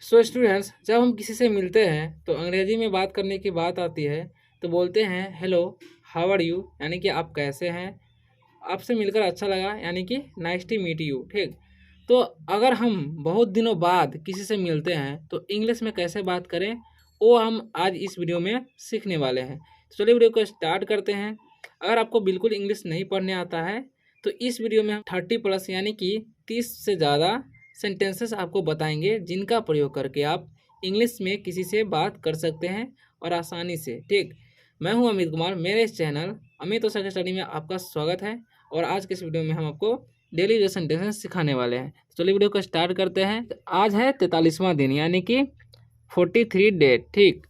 So students, जब हम किसी से मिलते हैं तो अंग्रेजी में बात करने की बात आती है तो बोलते हैं हेलो, हाउ आर यू, यानी कि आप कैसे हैं, आपसे मिलकर अच्छा लगा, यानी कि नाइस टू मीट यू। ठीक। तो अगर हम बहुत दिनों बाद किसी से मिलते हैं तो इंग्लिश में कैसे बात करें, वो हम आज इस वीडियो में सीखने वाले हैं। तो चलिए वीडियो को स्टार्ट करते हैं। अगर आपको बिल्कुल इंग्लिश नहीं पढ़ने आता है तो इस वीडियो में हम 30+ यानी कि 30 से ज़्यादा सेंटेंसेस आपको बताएंगे जिनका प्रयोग करके आप इंग्लिश में किसी से बात कर सकते हैं और आसानी से। ठीक। मैं हूं अमित कुमार, मेरे इस चैनल अमित ओसाका स्टडी में आपका स्वागत है। और आज के इस वीडियो में हम आपको डेली जो सेंटेंसेस सिखाने वाले हैं। तो चलिए वीडियो को स्टार्ट करते हैं। आज है 43वां दिन यानी कि 43 डेट। ठीक।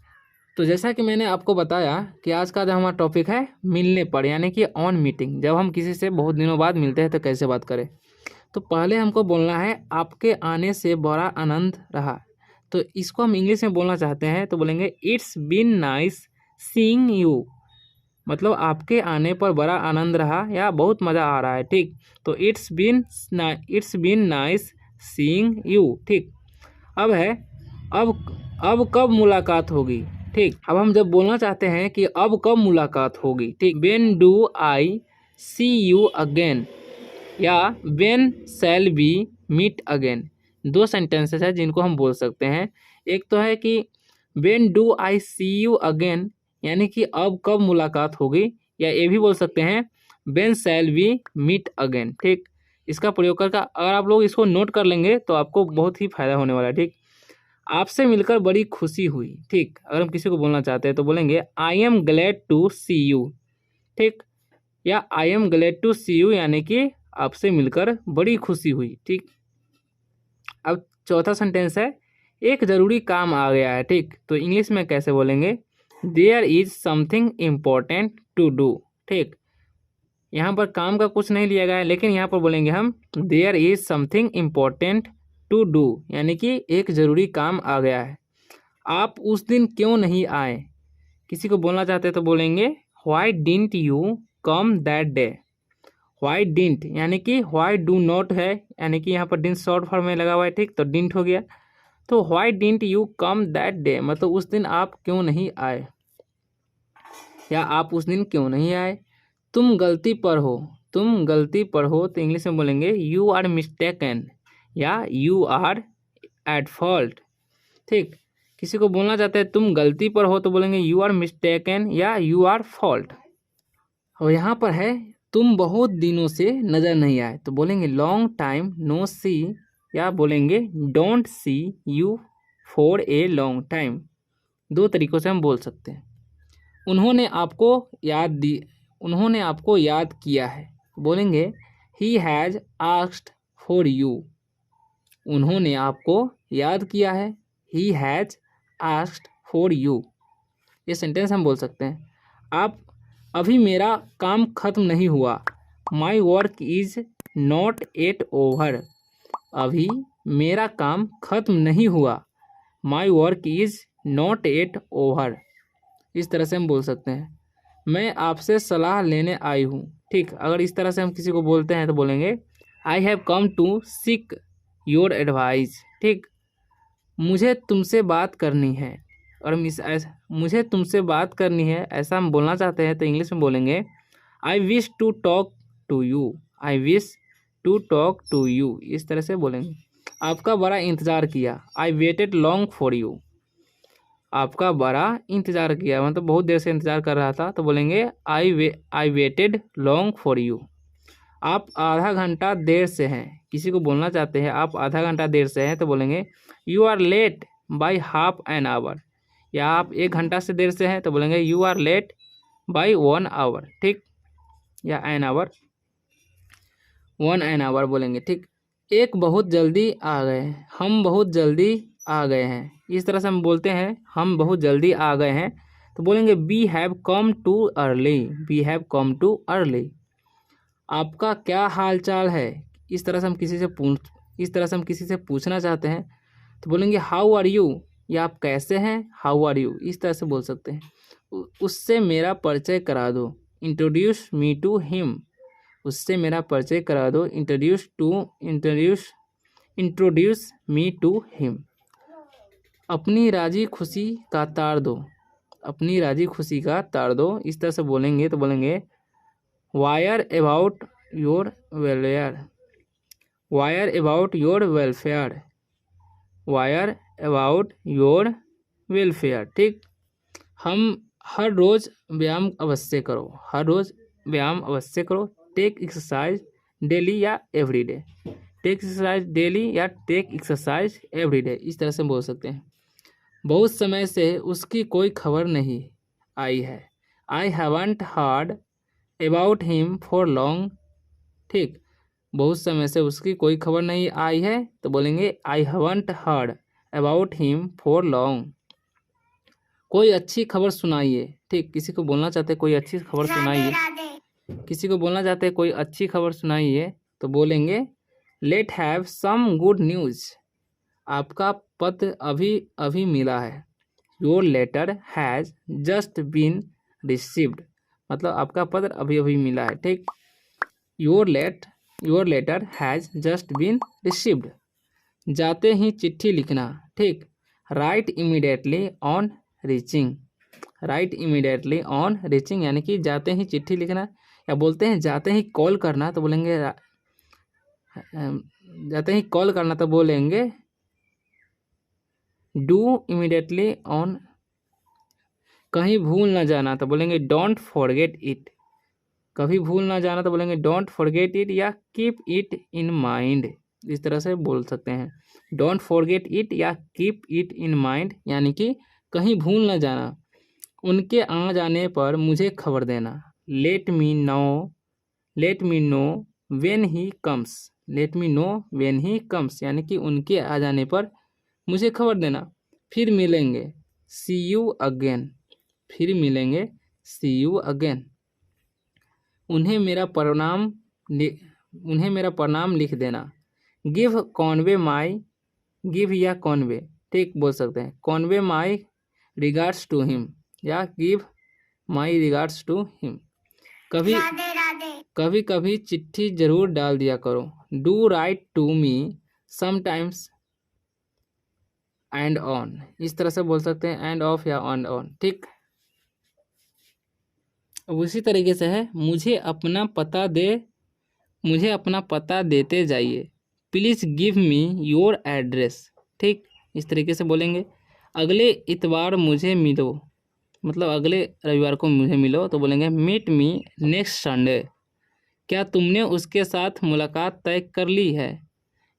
तो जैसा कि मैंने आपको बताया कि आज का जो हमारा टॉपिक है मिलने पर, यानी कि ऑन मीटिंग। जब हम किसी से बहुत दिनों बाद मिलते हैं तो कैसे बात करें। तो पहले हमको बोलना है आपके आने से बड़ा आनंद रहा। तो इसको हम इंग्लिश में बोलना चाहते हैं तो बोलेंगे it's been nice seeing you. मतलब आपके आने पर बड़ा आनंद रहा या बहुत मज़ा आ रहा है। ठीक। तो it's been nice seeing you. ठीक। अब है अब कब मुलाकात होगी। ठीक। अब हम जब बोलना चाहते हैं कि अब कब मुलाकात होगी। ठीक। When do I see you again या when shall we meet again. दो सेंटेंसेस है जिनको हम बोल सकते हैं। एक तो है कि when do I see you again, यानी कि अब कब मुलाकात होगी, या ये भी बोल सकते हैं when shall we meet again. ठीक। इसका प्रयोग करके अगर आप लोग इसको नोट कर लेंगे तो आपको बहुत ही फायदा होने वाला है। ठीक। आपसे मिलकर बड़ी खुशी हुई। ठीक। अगर हम किसी को बोलना चाहते हैं तो बोलेंगे I am glad to see you. ठीक। या I am glad to see you, यानी कि आपसे मिलकर बड़ी खुशी हुई। ठीक। अब चौथा सेंटेंस है एक ज़रूरी काम आ गया है। ठीक। तो इंग्लिश में कैसे बोलेंगे there is something important to do. ठीक। यहाँ पर काम का कुछ नहीं लिया गया है, लेकिन यहाँ पर बोलेंगे हम there is something important to do, यानी कि एक ज़रूरी काम आ गया है। आप उस दिन क्यों नहीं आए। किसी को बोलना चाहते हैं तो बोलेंगे why didn't you come that day. Why didn't यानी कि व्हाई डू नॉट है, यानी कि यहाँ पर डिडंट शॉर्ट फॉर्म में लगा हुआ है। ठीक। तो डिडंट हो गया। तो why didn't you come that day, मतलब उस दिन आप क्यों नहीं आए या आप उस दिन क्यों नहीं आए। तुम गलती पर हो। तुम गलती पर हो तो इंग्लिश में बोलेंगे यू आर मिस्टेकन या यू आर एट फॉल्ट। ठीक। किसी को बोलना चाहते हैं तुम गलती पर हो तो बोलेंगे यू आर मिस्टेकन या यू आर फॉल्ट। और यहाँ पर है तुम बहुत दिनों से नज़र नहीं आए तो बोलेंगे लॉन्ग टाइम नो सी, या बोलेंगे don't see you for a long time. दो तरीक़ों से हम बोल सकते हैं। उन्होंने आपको याद किया है, बोलेंगे he has asked for you. उन्होंने आपको याद किया है, he has asked for you. ये सेंटेंस हम बोल सकते हैं। अभी मेरा काम खत्म नहीं हुआ, my work is not at over. अभी मेरा काम खत्म नहीं हुआ, my work is not at over. इस तरह से हम बोल सकते हैं। मैं आपसे सलाह लेने आई हूँ। ठीक। अगर इस तरह से हम किसी को बोलते हैं तो बोलेंगे I have come to seek your advice. ठीक। मुझे तुमसे बात करनी है। और मुझे तुमसे बात करनी है ऐसा हम बोलना चाहते हैं तो इंग्लिश में बोलेंगे I wish to talk to you. I wish to talk to you. इस तरह से बोलेंगे। आपका बड़ा इंतज़ार किया, I waited long for you. आपका बड़ा इंतज़ार किया मतलब बहुत देर से इंतज़ार कर रहा था तो बोलेंगे आई वेटेड लॉन्ग फॉर यू। आप आधा घंटा देर से हैं। किसी को बोलना चाहते हैं आप आधा घंटा देर से हैं तो बोलेंगे you are late by half an hour. या आप 1 घंटा से देर से हैं तो बोलेंगे you are late by 1 hour. ठीक। या एन आवर, 1 एन आवर बोलेंगे। ठीक। एक बहुत जल्दी आ गए, हम बहुत जल्दी आ गए हैं। इस तरह से हम बोलते हैं हम बहुत जल्दी आ गए हैं तो बोलेंगे we have come too early. We have come too early. आपका क्या हाल चाल है। इस तरह से हम किसी से पूछना चाहते हैं तो बोलेंगे हाउ आर यू, या आप कैसे हैं, हाउ आर यू। इस तरह से बोल सकते हैं। उससे मेरा परिचय करा दो, इंट्रोड्यूस मी टू हिम। उससे मेरा परिचय करा दो, इंट्रोड्यूस मी टू हिम। अपनी राजी खुशी का तार दो, अपनी राजी खुशी का तार दो। इस तरह से बोलेंगे तो बोलेंगे wire about your welfare, wire about your welfare, wire about your welfare. ठीक, हम हर रोज़ व्यायाम अवश्य करो, हर रोज़ व्यायाम अवश्य करो। टेक एक्सरसाइज डेली या एवरीडे, टेक एक्सरसाइज डेली या टेक एक्सरसाइज एवरीडे, इस तरह से बोल सकते हैं। बहुत समय से उसकी कोई खबर नहीं आई है, I haven't heard about him for long. ठीक, बहुत समय से उसकी कोई खबर नहीं आई है तो बोलेंगे I haven't heard about him for long. कोई अच्छी खबर सुनाइए। ठीक, किसी को बोलना चाहते कोई अच्छी खबर सुनाइए, किसी को बोलना चाहते कोई अच्छी खबर सुनाइए तो बोलेंगे let have some good news, आपका पत्र अभी अभी मिला है। Your letter has just been received, मतलब आपका पत्र अभी अभी मिला है। ठीक, your letter has just been received. जाते ही चिट्ठी लिखना। ठीक, right immediately on reaching, right immediately on reaching यानी कि जाते ही चिट्ठी लिखना। या बोलते हैं जाते ही कॉल करना तो बोलेंगे जाते ही कॉल करना तो बोलेंगे डू इमीडिएटली ऑन। कहीं भूल ना जाना तो बोलेंगे डोंट फॉरगेट इट, कभी भूल ना जाना तो बोलेंगे डोंट फॉरगेट इट या कीप इट इन माइंड, इस तरह से बोल सकते हैं। डोंट फॉरगेट इट या कीप इट इन माइंड यानी कि कहीं भूल ना जाना। उनके आ जाने पर मुझे खबर देना। Let me know when he comes, let me know when he comes यानी कि उनके आ जाने पर मुझे खबर देना। फिर मिलेंगे सी यू अगेन, फिर मिलेंगे सी यू अगेन। उन्हें मेरा प्रणाम लिख देना। गिव कॉन्वे माई, गिव या कॉन्वे, ठीक बोल सकते हैं। Convey my regards to him या give my regards to him. कभी कभी चिट्ठी जरूर डाल दिया करो। Do write to me sometimes and on, इस तरह से बोल सकते हैं, एंड ऑफ या ऑन। ठीक, उसी तरीके से है मुझे अपना पता देते जाइए। Please give me your address. ठीक, इस तरीके से बोलेंगे। अगले इतवार मुझे मिलो, मतलब अगले रविवार को मुझे मिलो तो बोलेंगे मीट मी नेक्स्ट संडे। क्या तुमने उसके साथ मुलाकात तय कर ली है?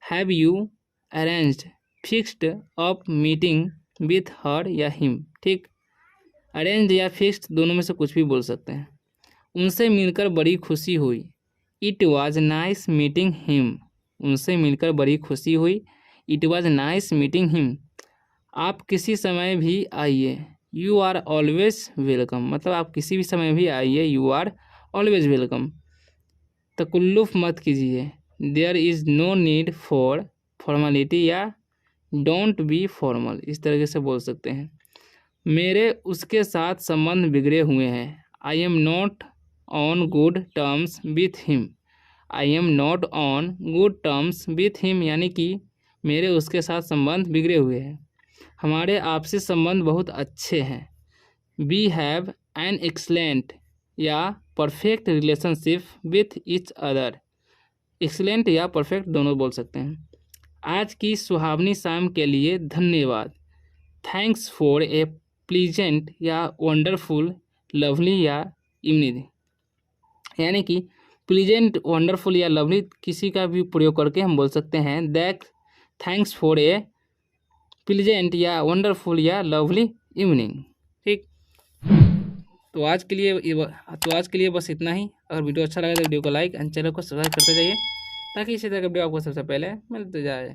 Have you arranged fixed up meeting with her या हिम। ठीक, अरेंज या फिक्स्ड दोनों में से कुछ भी बोल सकते हैं। उनसे मिलकर बड़ी खुशी हुई। It was nice meeting him, उनसे मिलकर बड़ी खुशी हुई। It was nice meeting him. आप किसी समय भी आइए। यू आर ऑलवेज वेलकम, मतलब आप किसी भी समय भी आइए। You are always welcome. तकल्लुफ़ मत कीजिए। There is no need for formality या डोंट बी फॉर्मल, इस तरीके से बोल सकते हैं। मेरे उसके साथ संबंध बिगड़े हुए हैं। I am not on good terms with him, I am not on good terms with him यानी कि मेरे उसके साथ संबंध बिगड़े हुए हैं। हमारे आपसी संबंध बहुत अच्छे हैं। वी हैव एन एक्सलेंट या perfect relationship with each other. Excellent या परफेक्ट दोनों बोल सकते हैं। आज की सुहावनी शाम के लिए धन्यवाद। थैंक्स फॉर ए प्लीजेंट या वंडरफुल लवली या इवनिंग, यानी कि प्लीजेंट, वंडरफुल या लवली किसी का भी प्रयोग करके हम बोल सकते हैं that thanks for a pleasant या वंडरफुल या लवली इवनिंग। ठीक, तो आज के लिए बस इतना ही। अगर वीडियो अच्छा लगा तो वीडियो को लाइक एंड चैनल को सब्सक्राइब करते जाइए ताकि इसी तरह का वीडियो आपको सबसे पहले मिलते जाए।